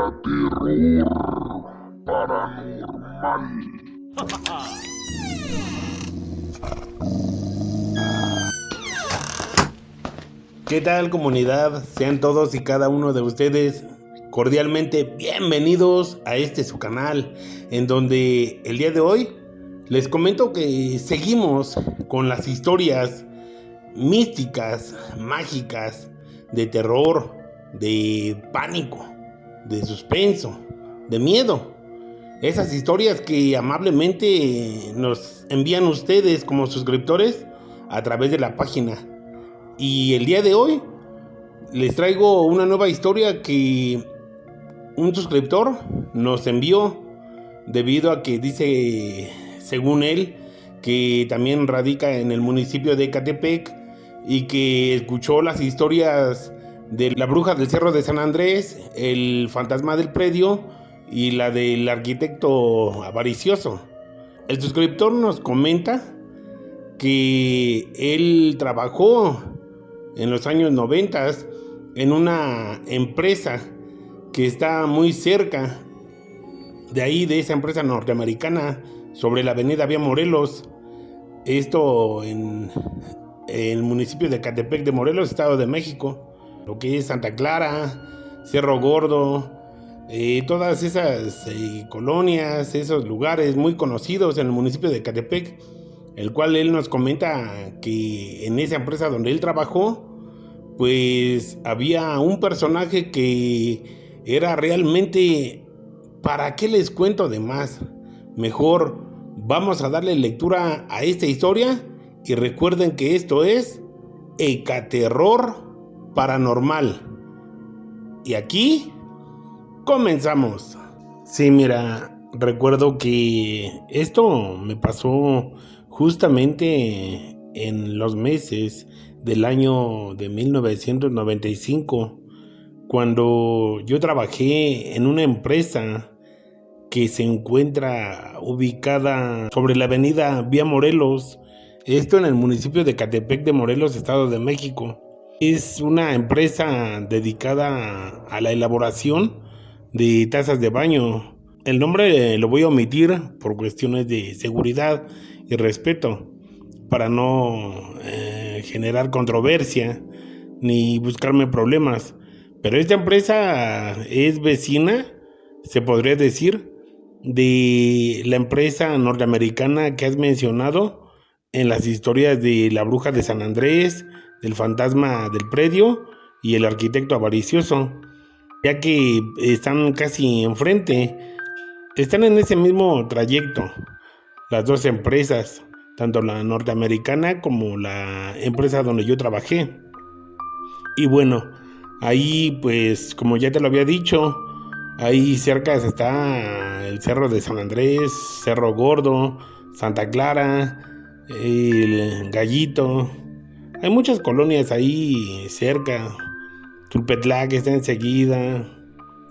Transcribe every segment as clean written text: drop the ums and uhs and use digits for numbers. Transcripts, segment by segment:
Ecaterror Paranormal. ¿Qué tal, comunidad? Sean todos y cada uno de ustedes cordialmente bienvenidos a su canal, en donde el día de hoy les comento que seguimos con las historias místicas, mágicas, de terror, de pánico, de suspenso, de miedo. Esas historias que amablemente nos envían ustedes como suscriptores a través de la página. Y el día de hoy les traigo una nueva historia que un suscriptor nos envió, debido a que dice, según él, que también radica en el municipio de Ecatepec y que escuchó las historias de la bruja del Cerro de San Andrés, el fantasma del predio y la del arquitecto avaricioso. El suscriptor nos comenta que él trabajó en los años 90 en una empresa que está muy cerca de ahí, de esa empresa norteamericana, sobre la avenida Vía Morelos, esto en el municipio de Ecatepec de Morelos, Estado de México, lo que es Santa Clara, Cerro Gordo, todas esas colonias, esos lugares muy conocidos en el municipio de Ecatepec, el cual él nos comenta que en esa empresa donde él trabajó, pues había un personaje que era realmente... ¿Para qué les cuento de más? Mejor vamos a darle lectura a esta historia y recuerden que esto es Ecaterror Paranormal. Y aquí comenzamos. Sí, mira, recuerdo que esto me pasó justamente en los meses del año de 1995, cuando yo trabajé en una empresa que se encuentra ubicada sobre la avenida Vía Morelos, esto en el municipio de Ecatepec de Morelos, Estado de México. Es una empresa dedicada a la elaboración de tazas de baño. El nombre lo voy a omitir por cuestiones de seguridad y respeto, para no generar controversia ni buscarme problemas. Pero esta empresa es vecina, se podría decir, de la empresa norteamericana que has mencionado en las historias de la bruja de San Andrés, del fantasma del predio y el arquitecto avaricioso, ya que están casi enfrente, están en ese mismo trayecto, las dos empresas, tanto la norteamericana como la empresa donde yo trabajé. Y bueno, ahí pues, como ya te lo había dicho, ahí cerca está el Cerro de San Andrés, Cerro Gordo, Santa Clara, el Gallito. Hay muchas colonias ahí cerca. Tulpetlac está enseguida.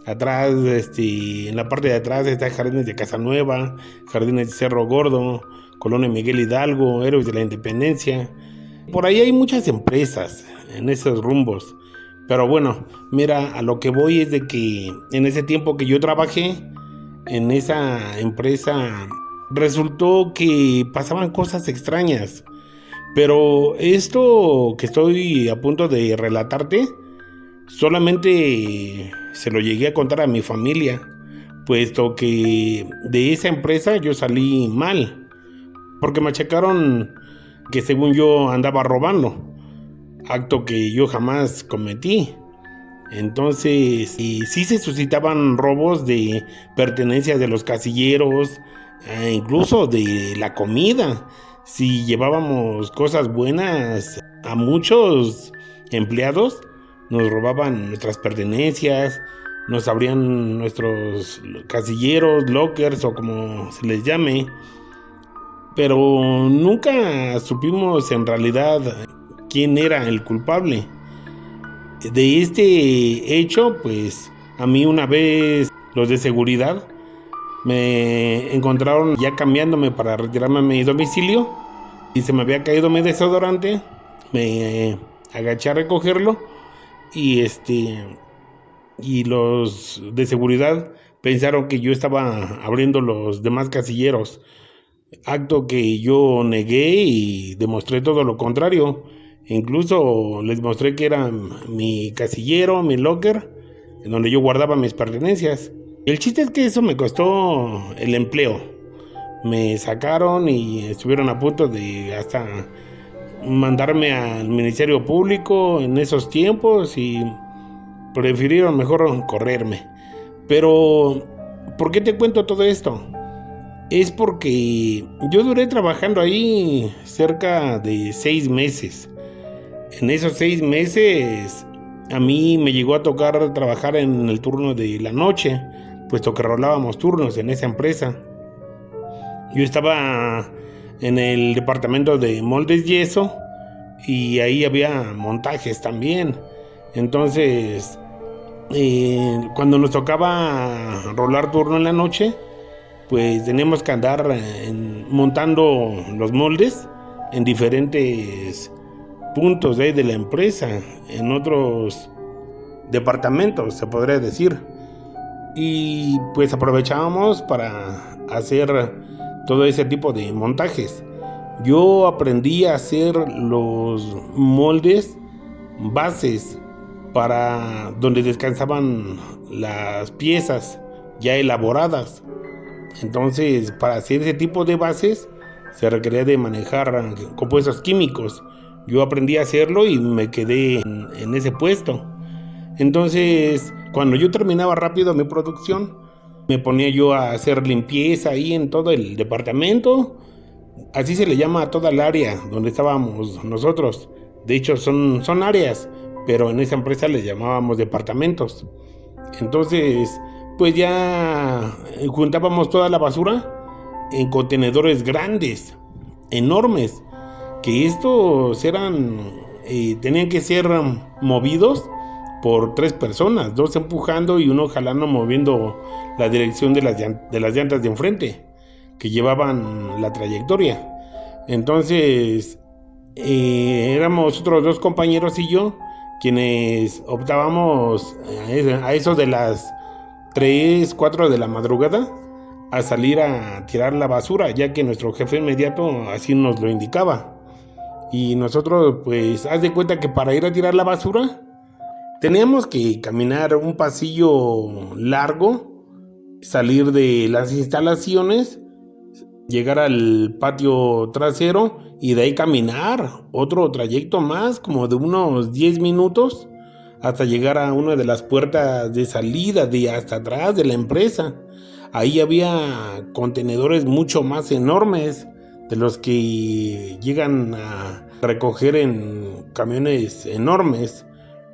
Atrás, en la parte de atrás está Jardines de Casanueva, Jardines de Cerro Gordo, Colonia Miguel Hidalgo, Héroes de la Independencia. Por ahí hay muchas empresas en esos rumbos. Pero bueno, mira, a lo que voy es de que en ese tiempo que yo trabajé en esa empresa, resultó que pasaban cosas extrañas. Pero esto que estoy a punto de relatarte, solamente se lo llegué a contar a mi familia, puesto que de esa empresa yo salí mal, porque me achacaron que según yo andaba robando, acto que yo jamás cometí. Entonces, sí se suscitaban robos de pertenencias de los casilleros, incluso de la comida. Si llevábamos cosas buenas, a muchos empleados nos robaban nuestras pertenencias, nos abrían nuestros casilleros, lockers o como se les llame. Pero nunca supimos en realidad quién era el culpable de este hecho. Pues a mí una vez los de seguridad me encontraron ya cambiándome para retirarme a mi domicilio y se me había caído mi desodorante. Me agaché a recogerlo y y los de seguridad pensaron que yo estaba abriendo los demás casilleros, acto que yo negué y demostré todo lo contrario. Incluso les mostré que era mi casillero, mi locker, en donde yo guardaba mis pertenencias. El chiste es que eso me costó el empleo. Me sacaron y estuvieron a punto de hasta mandarme al Ministerio Público en esos tiempos y prefirieron mejor correrme. Pero, ¿por qué te cuento todo esto? Es porque yo duré trabajando ahí cerca de 6 meses. En esos 6 meses a mí me llegó a tocar trabajar en el turno de la noche, puesto que rolábamos turnos en esa empresa. Yo estaba en el departamento de moldes yeso y ahí había montajes también. Entonces, cuando nos tocaba rolar turno en la noche, pues teníamos que andar montando los moldes en diferentes puntos de la empresa, en otros departamentos, se podría decir. Y pues aprovechábamos para hacer todo ese tipo de montajes. Yo aprendí a hacer los moldes bases para donde descansaban las piezas ya elaboradas. Entonces, para hacer ese tipo de bases se requería de manejar compuestos químicos. Yo aprendí a hacerlo y me quedé en ese puesto. Entonces, cuando yo terminaba rápido mi producción, me ponía yo a hacer limpieza ahí en todo el departamento. Así se le llama a toda el área donde estábamos nosotros. De hecho, son áreas, pero en esa empresa les llamábamos departamentos. Entonces, pues ya juntábamos toda la basura en contenedores grandes, enormes, que estos tenían que ser movidos por 3 personas, 2 empujando y uno jalando, moviendo la dirección de las llantas de enfrente que llevaban la trayectoria. Entonces éramos otros 2 compañeros y yo quienes optábamos a eso de las 3, 4 de la madrugada a salir a tirar la basura, ya que nuestro jefe inmediato así nos lo indicaba. Y nosotros, pues, haz de cuenta que para ir a tirar la basura teníamos que caminar un pasillo largo, salir de las instalaciones, llegar al patio trasero y de ahí caminar otro trayecto más, como de unos 10 minutos, hasta llegar a una de las puertas de salida de hasta atrás de la empresa. Ahí había contenedores mucho más enormes de los que llegan a recoger en camiones enormes,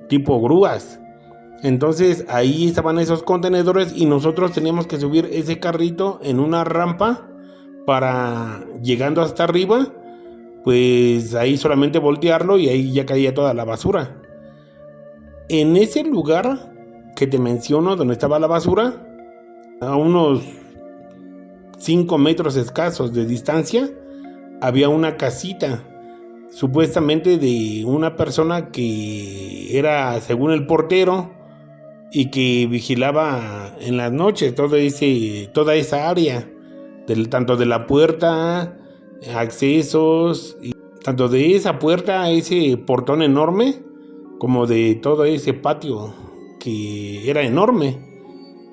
tipo grúas. Entonces ahí estaban esos contenedores y nosotros teníamos que subir ese carrito en una rampa para, llegando hasta arriba, pues ahí solamente voltearlo y ahí ya caía toda la basura. En ese lugar que te menciono, donde estaba la basura, a unos 5 metros escasos de distancia, había una casita, supuestamente de una persona que era, según el portero, y que vigilaba en las noches toda esa área, tanto de la puerta, accesos, y tanto de esa puerta, ese portón enorme, como de todo ese patio que era enorme.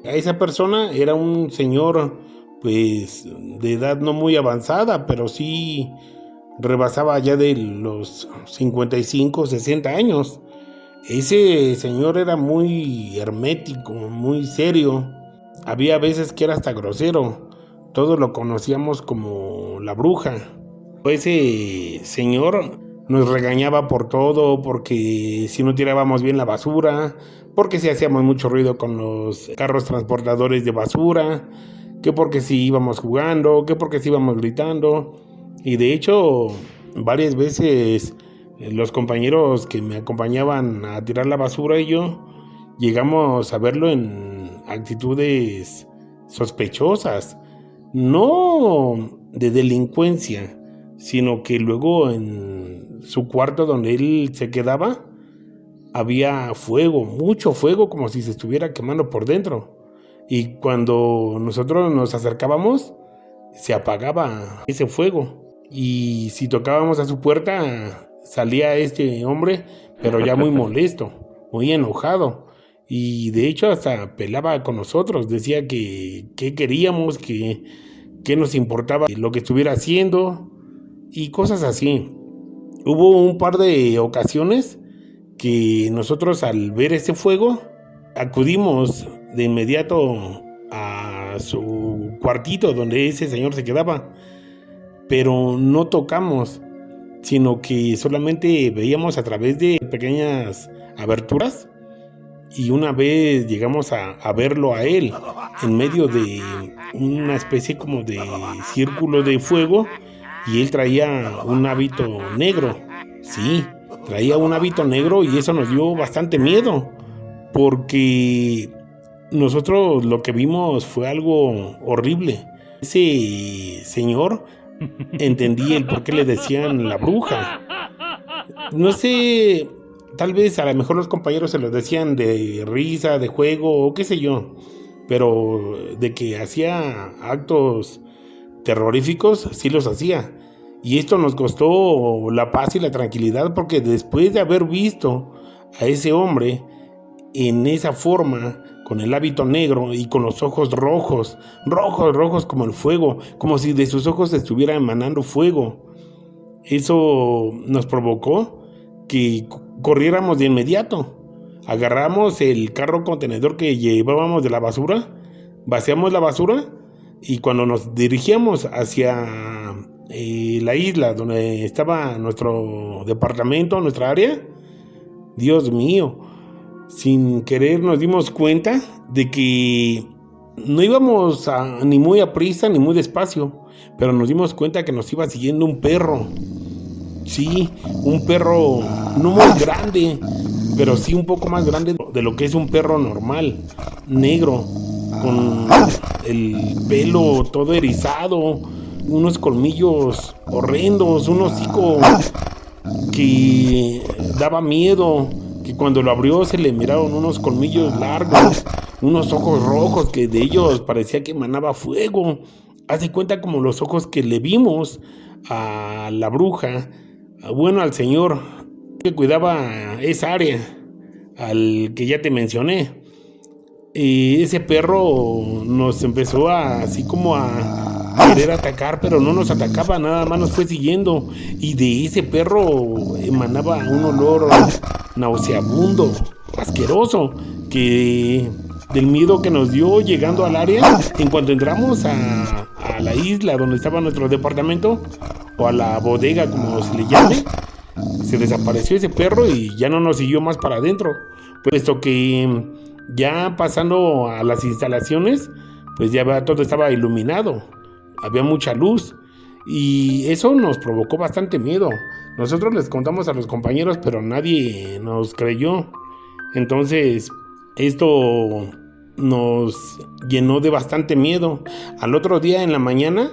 A esa persona era un señor, pues, de edad no muy avanzada, pero sí rebasaba ya de los 55, 60 años. Ese señor era muy hermético, muy serio. Había veces que era hasta grosero. Todos lo conocíamos como la bruja. Ese señor nos regañaba por todo, porque si no tirábamos bien la basura, porque si hacíamos mucho ruido con los carros transportadores de basura, que porque si íbamos jugando, que porque si íbamos gritando. Y de hecho, varias veces los compañeros que me acompañaban a tirar la basura y yo llegamos a verlo en actitudes sospechosas, no de delincuencia, sino que luego en su cuarto donde él se quedaba, había fuego, mucho fuego, como si se estuviera quemando por dentro. Y cuando nosotros nos acercábamos, se apagaba ese fuego. Y si tocábamos a su puerta, salía este hombre, pero ya muy molesto, muy enojado. Y de hecho hasta pelaba con nosotros, decía que qué queríamos, que qué nos importaba lo que estuviera haciendo y cosas así. Hubo un par de ocasiones que nosotros al ver ese fuego acudimos de inmediato a su cuartito donde ese señor se quedaba, pero no tocamos, sino que solamente veíamos a través de pequeñas aberturas y una vez llegamos a verlo a él en medio de una especie como de círculo de fuego y él traía un hábito negro. Sí, traía un hábito negro y eso nos dio bastante miedo porque nosotros lo que vimos fue algo horrible. Ese señor entendí el por qué le decían la bruja. No sé, tal vez a lo mejor los compañeros se los decían de risa, de juego o qué sé yo, pero de que hacía actos terroríficos, sí los hacía. Y esto nos costó la paz y la tranquilidad porque después de haber visto a ese hombre en esa forma, con el hábito negro y con los ojos rojos, rojos como el fuego, como si de sus ojos estuviera emanando fuego, eso nos provocó que corriéramos de inmediato. Agarramos el carro contenedor que llevábamos de la basura, vaciamos la basura y cuando nos dirigíamos hacia la isla donde estaba nuestro departamento, nuestra área, Dios mío, sin querer nos dimos cuenta de que no íbamos ni muy a prisa ni muy despacio, pero nos dimos cuenta que nos iba siguiendo un perro. Sí, un perro no muy grande, pero sí un poco más grande de lo que es un perro normal, negro, con el pelo todo erizado, unos colmillos horrendos, un hocico que daba miedo, que cuando lo abrió se le miraron unos colmillos largos, unos ojos rojos que de ellos parecía que emanaba fuego. Haz de cuenta como los ojos que le vimos a la bruja, bueno, al señor que cuidaba esa área, al que ya te mencioné. Y ese perro nos empezó así como a querer atacar, pero no nos atacaba, nada más nos fue siguiendo. Y de ese perro emanaba un olor nauseabundo, asqueroso, que del miedo que nos dio llegando al área, en cuanto entramos a la isla donde estaba nuestro departamento, o a la bodega como se le llame, se desapareció ese perro y ya no nos siguió más para adentro, puesto que ya pasando a las instalaciones, pues ya todo estaba iluminado, había mucha luz y eso nos provocó bastante miedo. Nosotros les contamos a los compañeros, pero nadie nos creyó. Entonces esto nos llenó de bastante miedo. Al otro día en la mañana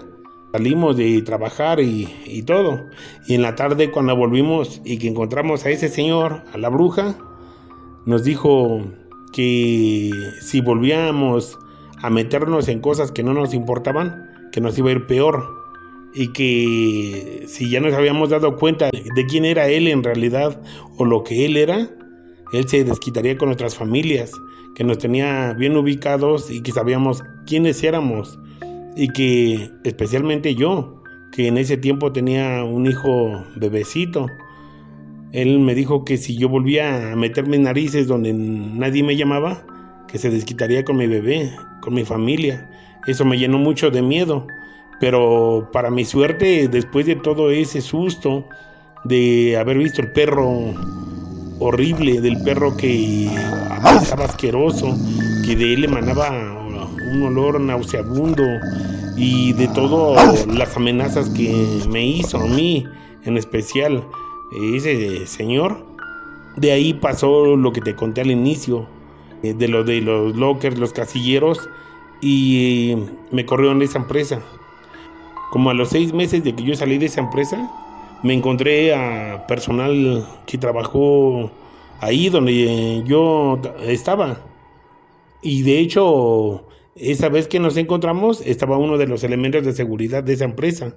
salimos de trabajar y todo, y en la tarde cuando volvimos y que encontramos a ese señor, a la bruja, nos dijo que si volvíamos a meternos en cosas que no nos importaban, que nos iba a ir peor, y que si ya nos habíamos dado cuenta de quién era él en realidad o lo que él era, él se desquitaría con nuestras familias, que nos tenía bien ubicados y que sabíamos quiénes éramos, y que especialmente yo, que en ese tiempo tenía un hijo bebecito. Él me dijo que si yo volvía a meter mis narices donde nadie me llamaba, que se desquitaría con mi bebé, con mi familia. Eso me llenó mucho de miedo, pero para mi suerte, después de todo ese susto de haber visto el perro horrible, del perro que estaba asqueroso, que de él emanaba un olor nauseabundo, y de todas las amenazas que me hizo a mí, en especial ese señor, de ahí pasó lo que te conté al inicio, de los lockers, los casilleros, y me corrieron de esa empresa. Como a los 6 meses de que yo salí de esa empresa, me encontré a personal que trabajó ahí donde yo estaba. Y de hecho, esa vez que nos encontramos, estaba uno de los elementos de seguridad de esa empresa.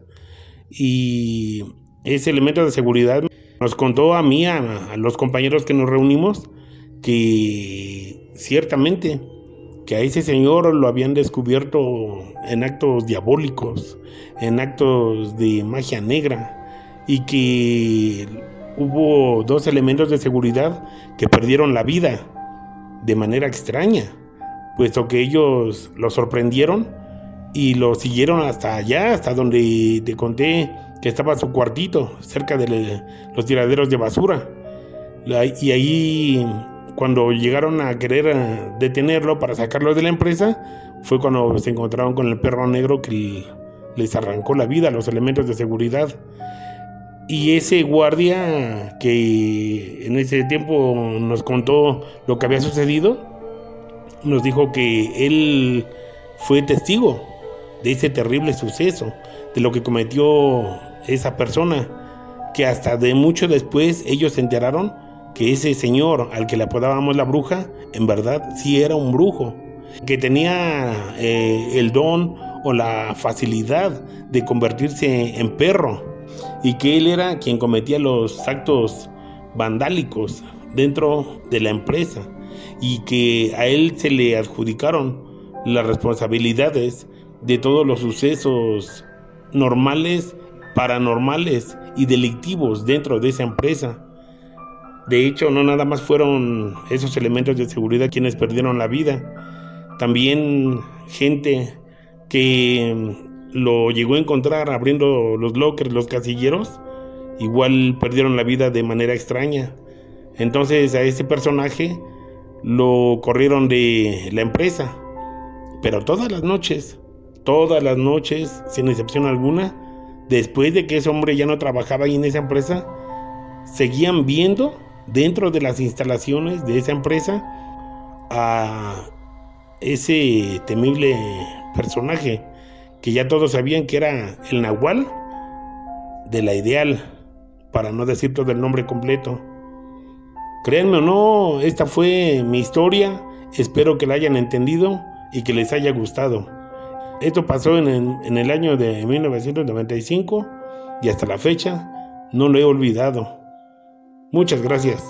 Y ese elemento de seguridad nos contó a mí, a los compañeros que nos reunimos, que ciertamente que a ese señor lo habían descubierto en actos diabólicos, en actos de magia negra, y que hubo 2 elementos de seguridad que perdieron la vida de manera extraña, puesto que ellos lo sorprendieron y lo siguieron hasta allá, hasta donde te conté que estaba su cuartito, cerca de los tiraderos de basura. Y ahí, cuando llegaron a querer detenerlo para sacarlo de la empresa, fue cuando se encontraron con el perro negro que les arrancó la vida a los elementos de seguridad. Y ese guardia que en ese tiempo nos contó lo que había sucedido, nos dijo que él fue testigo de ese terrible suceso, de lo que cometió esa persona, que hasta de mucho después ellos se enteraron que ese señor al que le apodábamos la bruja, en verdad sí era un brujo, que tenía el don o la facilidad de convertirse en perro, y que él era quien cometía los actos vandálicos dentro de la empresa, y que a él se le adjudicaron las responsabilidades de todos los sucesos normales, paranormales y delictivos dentro de esa empresa. De hecho, no nada más fueron esos elementos de seguridad quienes perdieron la vida, también gente que lo llegó a encontrar abriendo los lockers, los casilleros, igual perdieron la vida de manera extraña. Entonces a ese personaje lo corrieron de la empresa, pero todas las noches, sin excepción alguna, después de que ese hombre ya no trabajaba ahí en esa empresa, seguían viendo dentro de las instalaciones de esa empresa a ese temible personaje que ya todos sabían que era el Nahual de la Ideal, para no decir todo el nombre completo. Créanme o no, esta fue mi historia. Espero que la hayan entendido y que les haya gustado. Esto pasó en el año de 1995 y hasta la fecha no lo he olvidado. Muchas gracias.